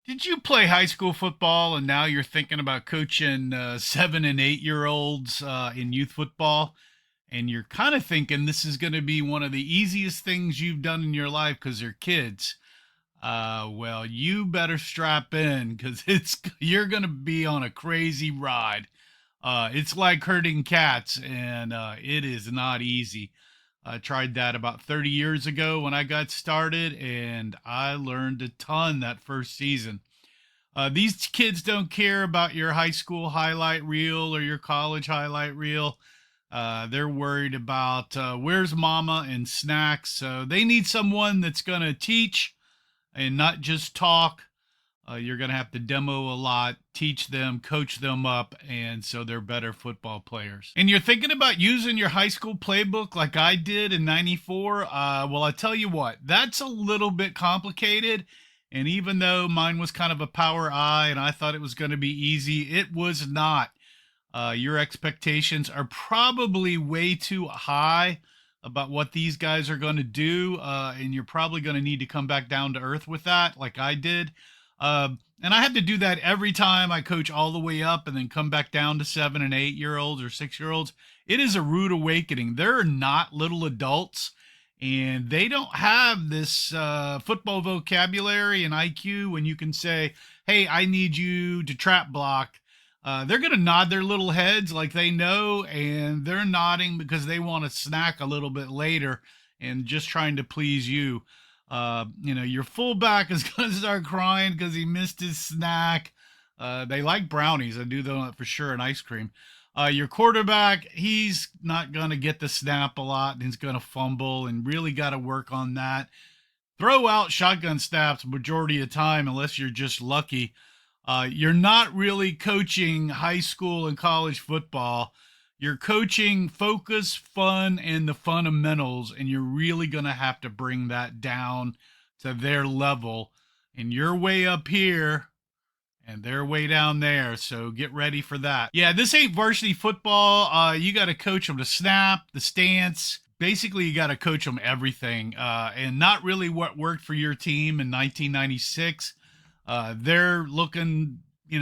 Did you play high school football and now you're thinking about coaching 7 and 8 year olds in youth football? And you're kind of thinking this is going to be one of the easiest things you've done in your life because they're kids. Well, you better strap in because you're going to be on a crazy ride. It's like herding cats, and it is not easy. I tried that about 30 years ago when I got started, and I learned a ton that first season. These kids don't care about your high school highlight reel or your college highlight reel. They're worried about where's mama and snacks. So they need someone that's going to teach and not just talk. You're going to have to demo a lot, teach them, coach them up, and so they're better football players. And you're thinking about using your high school playbook like I did in '94. Well, I tell you what, that's a little bit complicated. And even though mine was kind of a power I and I thought it was going to be easy, it was not. Your expectations are probably way too high about what these guys are going to do, and you're probably going to need to come back down to earth with that, like I did. And I had to do that every time I coach all the way up and then come back down to 7 and 8 year olds or 6 year olds. It is a rude awakening. They're not little adults and they don't have this football vocabulary and IQ when you can say, hey, I need you to trap block. They're going to nod their little heads like they know, and they're nodding because they want to snack a little bit later and just trying to please you. Your fullback is going to start crying because he missed his snack. They like brownies. I do that for sure, and ice cream. Your quarterback, he's not going to get the snap a lot, and he's going to fumble, and really got to work on that. Throw out shotgun snaps majority of the time unless you're just lucky. You're not really coaching high school and college football. You're coaching focus, fun, and the fundamentals, and you're really going to have to bring that down to their level. And you're way up here, and they're way down there. So get ready for that. Yeah, this ain't varsity football. You got to coach them to snap, the stance. Basically, you got to coach them everything, and not really what worked for your team in 1996. They're looking, they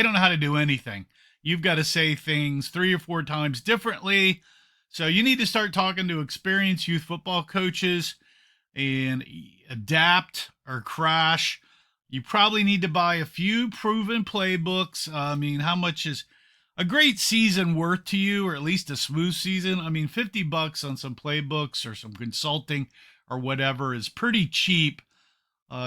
don't know how to do anything. You've got to say things 3 or 4 times differently. So you need to start talking to experienced youth football coaches and adapt or crash. You probably need to buy a few proven playbooks. I mean, how much is a great season worth to you, or at least a smooth season? I mean, $50 on some playbooks or some consulting or whatever is pretty cheap.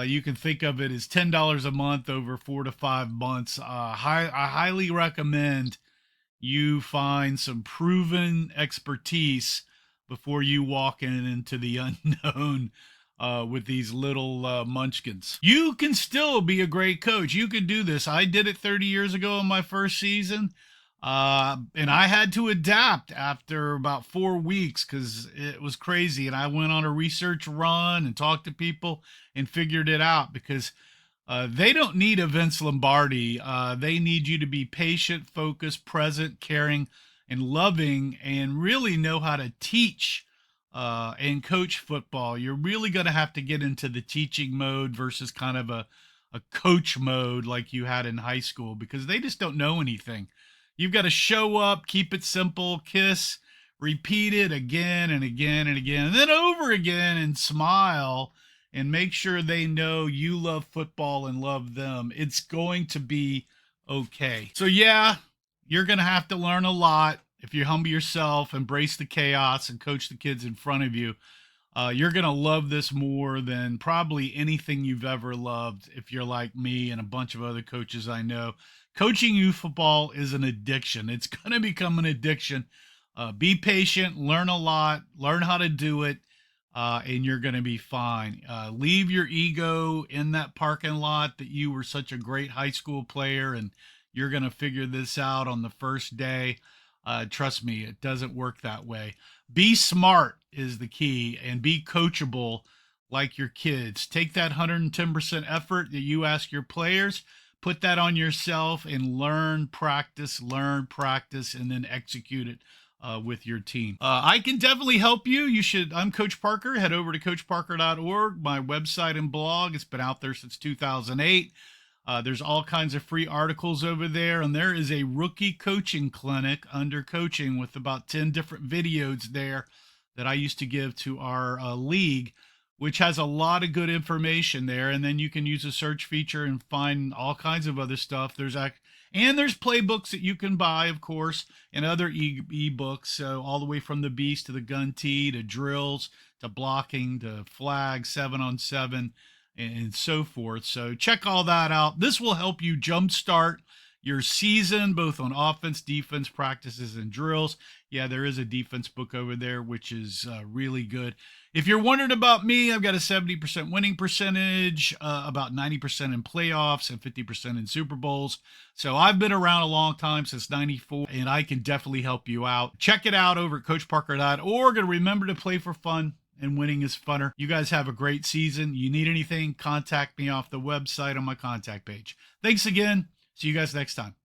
You can think of it as $10 a month over 4 to 5 months. I highly recommend you find some proven expertise before you walk into the unknown with these little munchkins. You can still be a great coach. You can do this. I did it 30 years ago in my first season. And I had to adapt after about 4 weeks because it was crazy. And I went on a research run and talked to people and figured it out because they don't need a Vince Lombardi. They need you to be patient, focused, present, caring, and loving, and really know how to teach and coach football. You're really going to have to get into the teaching mode versus kind of a coach mode like you had in high school because they just don't know anything. You've got to show up, keep it simple, kiss, repeat it again and again and again, and then over again and smile and make sure they know you love football and love them. It's going to be okay. So, yeah, you're going to have to learn a lot if you humble yourself, embrace the chaos, and coach the kids in front of you. You're going to love this more than probably anything you've ever loved if you're like me and a bunch of other coaches I know. Coaching youth football is an addiction. It's going to become an addiction. Be patient, learn a lot, learn how to do it, and you're going to be fine. Leave your ego in that parking lot that you were such a great high school player and you're going to figure this out on the first day. Trust me, it doesn't work that way. Be smart is the key, and be coachable like your kids. Take that 110% effort that you ask your players, put that on yourself, and learn, practice, and then execute it with your team. I can definitely help you. I'm Coach Parker. Head over to coachparker.org, my website and blog. It's been out there since 2008. There's all kinds of free articles over there, and there is a rookie coaching clinic under coaching with about 10 different videos there that I used to give to our league, which has a lot of good information there. And then you can use a search feature and find all kinds of other stuff. There's playbooks that you can buy, of course, and other ebooks. So all the way from the beast to the gun tee to drills to blocking to flag 7-on-7 and so forth. So check all that out. This will help you jumpstart your season, both on offense, defense, practices, and drills. Yeah, there is a defense book over there, which is really good. If you're wondering about me, I've got a 70% winning percentage, about 90% in playoffs, and 50% in Super Bowls. So I've been around a long time, since 94, and I can definitely help you out. Check it out over at coachparker.org, and remember to play for fun, and winning is funner. You guys have a great season. You need anything, contact me off the website on my contact page. Thanks again. See you guys next time.